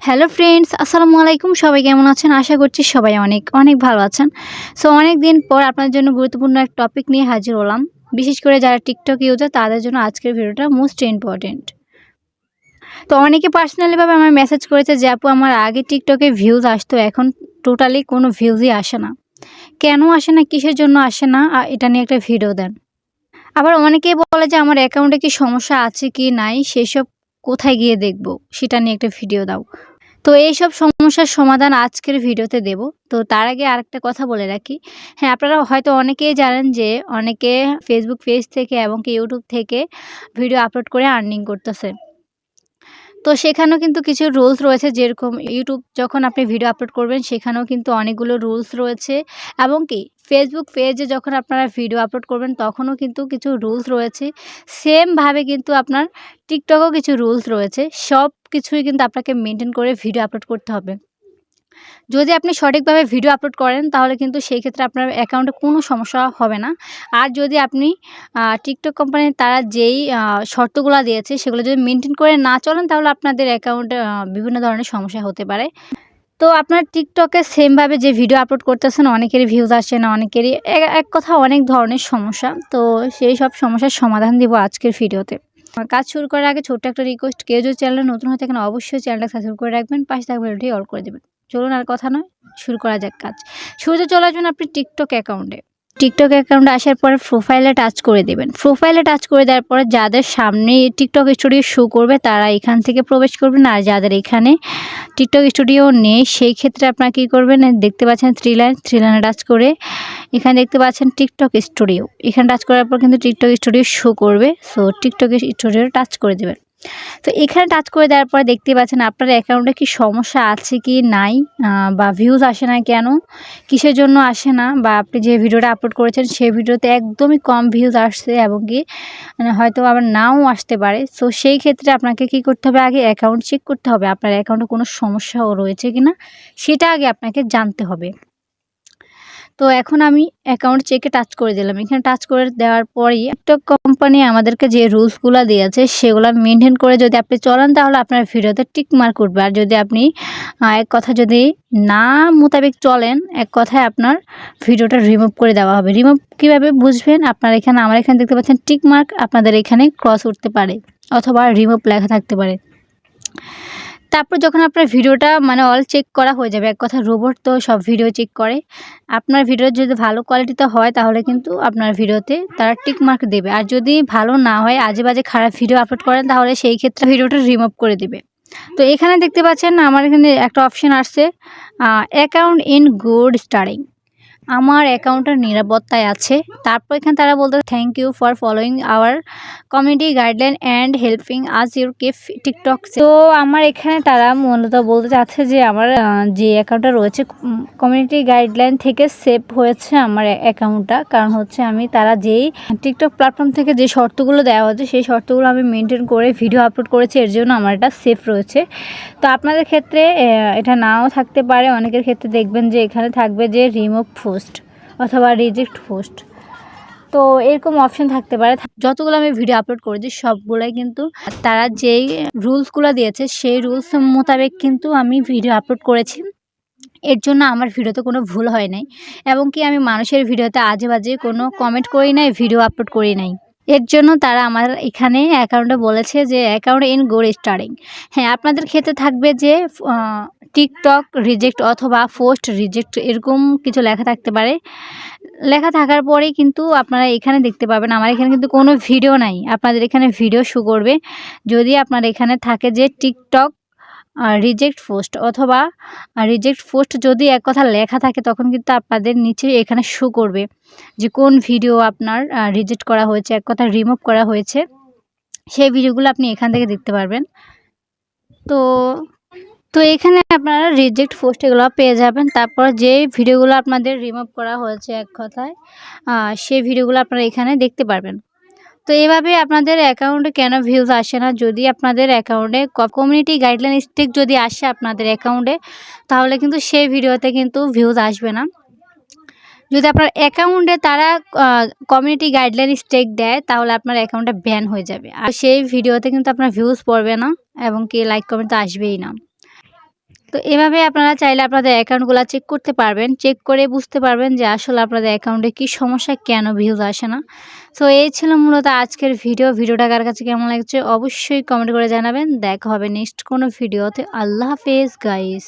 Hello friends, আসসালামু আলাইকুম। সবাই কেমন আছেন? আশা করছি সবাই অনেক অনেক ভালো আছেন। সো অনেক দিন পর আপনার জন্য গুরুত্বপূর্ণ এক টপিক নিয়ে হাজির হলাম। বিশেষ করে যারা টিকটক ইউজার তাদের জন্য আজকের ভিডিওটা মোস্ট ইম্পর্টেন্ট। তো অনেকে পার্সোনালিভাবে আমার মেসেজ করেছে যে আপু আমার আগে টিকটকে ভিউজ আসতো, এখন টোটালি কোনো ভিউজই আসে না। কেন আসে না, কিসের জন্য আসে না, এটা নিয়ে একটা ভিডিও দেন। আবার অনেকেই বলে যে আমার অ্যাকাউন্টে কি সমস্যা আছে কি নাই সেসব কোথায় গিয়ে দেখব, সেটা নিয়ে একটা ভিডিও দাও। তো এইসব সমস্যার সমাধান আজকের ভিডিওতে দেব। তো তার আগে আরেকটা কথা বলে রাখি। হ্যাঁ, আপনারা হয়তো অনেকেই জানেন যে অনেকে ফেসবুক পেজ থেকে এবং কি ইউটিউব থেকে ভিডিও আপলোড করে আর্নিং করতেছে। তো সেখানেও কিন্তু কিছু রুলস রয়েছে, যেরকম ইউটিউব যখন আপনি ভিডিও আপলোড করবেন সেখানেও কিন্তু অনেকগুলো রুলস রয়েছে, এবং কি ফেসবুক পেজে যখন আপনারা ভিডিও আপলোড করবেন তখনও কিন্তু কিছু রুলস রয়েছে। সেমভাবে কিন্তু আপনার টিকটকেও কিছু রুলস রয়েছে। সব কিছুই কিন্তু আপনাকে মেনটেন করে ভিডিও আপলোড করতে হবে। যদি আপনি সঠিকভাবে ভিডিও আপলোড করেন তাহলে কিন্তু সেই ক্ষেত্রে আপনার অ্যাকাউন্টে কোনো সমস্যা হবে না। আর যদি আপনি টিকটক কোম্পানি তারা যেই শর্তগুলা দিয়েছে সেগুলো যদি মেনটেন করে না চলেন তাহলে আপনাদের অ্যাকাউন্টে বিভিন্ন ধরনের সমস্যা হতে পারে। তো আপনার টিকটকে সেমভাবে যে ভিডিও আপলোড করতেছেন অনেকেরই ভিউজ আসছে না, অনেকেরই এক কথা অনেক ধরনের সমস্যা। তো সেই সব সমস্যার সমাধান দিব আজকের ভিডিওতে। কাজ শুরু করার আগে ছোট্ট একটা রিকোয়েস্ট, কেউ যদি চ্যানেলে নতুন হয়ে থাকেন অবশ্যই চ্যানেলটা সাবস্ক্রাইব করে রাখবেন, পাশে থাকা বেলটি অল করে দেবেন। চলুন আর কথা নয়, শুরু করা যাক কাজ। শুরুতে চলে আসবেন আপনি টিকটক অ্যাকাউন্টে। টিকটক অ্যাকাউন্টে আসার পরে প্রোফাইলে টাচ করে দেবেন। প্রোফাইলে টাচ করে দেওয়ার পরে যাদের সামনে টিকটক স্টুডিও শো করবে তারা এখান থেকে প্রবেশ করবেন, আর যাদের এখানে টিকটক স্টুডিও নেই সেই ক্ষেত্রে আপনারা কী করবেন, দেখতে পাচ্ছেন থ্রি লাইনে টাচ করে এখানে দেখতে পাচ্ছেন টিকটক স্টুডিও। এখানে টাচ করার পর কিন্তু টিকটক স্টুডিও শো করবে। সো টিকটক স্টুডিও টাচ করে দেবেন। তো এখানে টাচ করে দেওয়ার পরে দেখতে পাচ্ছেন আপনার অ্যাকাউন্টে কি সমস্যা আছে কি নাই, বা ভিউজ আসে না কেন, কিসের জন্য আসে না, বা আপনি যে ভিডিওটা আপলোড করেছেন সেই ভিডিওতে একদমই কম ভিউজ আসছে এবং কি হয়তো আবার নাও আসতে পারে। সো সেই ক্ষেত্রে আপনাকে কি করতে হবে, আগে অ্যাকাউন্ট চেক করতে হবে আপনার অ্যাকাউন্টে কোনো সমস্যাও রয়েছে কিনা, সেটা আগে আপনাকে জানতে হবে। তো এখন আমি অ্যাকাউন্ট চেকে টাচ করে দিলাম। এখানে টাচ করে দেওয়ার পরেই টিকটক কোম্পানি আমাদেরকে যে রুলসগুলো দিয়েছে সেগুলো মেনটেন করে যদি আপনি চলেন তাহলে আপনার ভিডিওতে টিক মার্ক উঠবে। আর যদি আপনি এক কথা যদি না মোতাবেক চলেন, এক কথায় আপনার ভিডিওটা রিমুভ করে দেওয়া হবে। রিমুভ কীভাবে বুঝবেন, আপনার এখানে আমার এখানে দেখতে পাচ্ছেন টিক মার্ক, আপনাদের এখানে ক্রস উঠতে পারে অথবা রিমুভ লেখা থাকতে পারে। তারপর যখন আপনার ভিডিওটা অল চেক করা হয়ে যাবে, এক কথা রোবট তো সব ভিডিও চেক করে। আপনার ভিডিও যদি ভালো কোয়ালিটিতে হয় তাহলে কিন্তু আপনার ভিডিওতে তারা টিক মার্ক দেবে। আর যদি ভালো না হয়, আজে-বাজে খারাপ ভিডিও আপলোড করেন তাহলে সেই ক্ষেত্রে ভিডিওটা রিমুভ করে দিবে। তো এখানে দেখতে পাচ্ছেন আমার এখানে একটা অপশন আসছে অ্যাকাউন্ট ইন গুড স্টারিং। আমার অ্যাকাউন্টটা নিরাপত্তায় আছে। তারপর এখানে তারা বলতে thank you for following our community guideline and helping us your keep TikTok. তো আমার এখানে তারা মূলত বলতে চাচ্ছে যে আমার যে অ্যাকাউন্টটা রয়েছে কমিউনিটি গাইডলাইন থেকে সেভ হয়েছে আমার অ্যাকাউন্টটা, কারণ হচ্ছে আমি তারা যেই টিকটক প্ল্যাটফর্ম থেকে যে শর্তগুলো দেওয়া হচ্ছে সেই শর্তগুলো আমি মেনটেন করে ভিডিও আপলোড করেছি, এর জন্য আমার এটা সেভ রয়েছে। তো আপনাদের ক্ষেত্রে এটা নাও থাকতে পারে, অনেকের ক্ষেত্রে দেখবেন যে এখানে থাকবে যে রিমুভ পোস্ট অথবা রিজেক্ট পোস্ট। তো এরকম অপশন থাকতে পারে। যতগুলো আমি ভিডিও আপলোড করেছি সবগুলোই কিন্তু তারা যেই রুলসগুলো দিয়েছে সেই রুলস মোতাবেক কিন্তু আমি ভিডিও আপলোড করেছি। এর জন্য আমার ভিডিওতে কোনো ভুল হয় নাই, এবং কি আমি মানুষের ভিডিওতে আজে-বাজে কোনো কমেন্ট করি নাই, ভিডিও আপলোড করি নাই। এর জন্য তারা আমার এখানে অ্যাকাউন্টে বলেছে যে অ্যাকাউন্ট ইন গুড স্টারিং। হ্যাঁ, আপনাদের ক্ষেত্রে থাকবে যে টিকটক রিজেক্ট অথবা পোস্ট রিজেক্ট, এরকম কিছু লেখা থাকতে পারে। লেখা থাকার পরেই কিন্তু আপনারা এখানে দেখতে পাবেন আমার এখানে কিন্তু কোনো ভিডিও নাই, আপনাদের এখানে ভিডিও শো করবে। যদি আপনার এখানে থাকে যে টিকটক রিজেক্ট পোস্ট অথবা রিজেক্ট পোস্ট যদি এক কথা লেখা থাকে তখন কিন্তু আপনাদের নিচে এখানে শো করবে যে কোন ভিডিও আপনার রিজেক্ট করা হয়েছে, এক কথা রিমুভ করা হয়েছে। সেই ভিডিওগুলো আপনি এখান থেকে দেখতে পারবেন। তো তো এখানে আপনারা রিজেক্ট পোস্ট এগুলো পেয়ে যাবেন। তারপর যে ভিডিওগুলো আপনাদের রিমুভ করা হয়েছে এক কথায় সেই ভিডিওগুলো আপনারা এখানে দেখতে পারবেন। তো এভাবে আপনাদের অ্যাকাউন্টে কেন ভিউজ আসে না, যদি আপনাদের অ্যাকাউন্টে কমিউনিটি গাইডলাইন স্ট্রিক যদি আসে আপনাদের অ্যাকাউন্টে তাহলে কিন্তু সেই ভিডিওতে কিন্তু ভিউজ আসবে না। যদি আপনার অ্যাকাউন্টে তারা কমিউনিটি গাইডলাইন স্ট্রিক দেয় তাহলে আপনার অ্যাকাউন্টটা ব্যান হয়ে যাবে, আর সেই ভিডিওতে কিন্তু আপনার ভিউজ পড়বে না এবং কি লাইক কমেন্ট তো আসবেই না। তো এভাবে আপনারা চাইলে আপনাদের অ্যাকাউন্টগুলা চেক করতে পারবেন। চেক করে বুঝতে পারবেন যে আসলে আপনাদের অ্যাকাউন্টে কী সমস্যা, কেন ভিউজ আসে না। সো এই ছিল মূলত আজকের ভিডিও। ভিডিওটা কার কাছে কেমন লাগছে অবশ্যই কমেন্ট করে জানাবেন। দেখা হবে নেক্সট কোনো ভিডিওতে। আল্লাহ হাফেজ গাইস।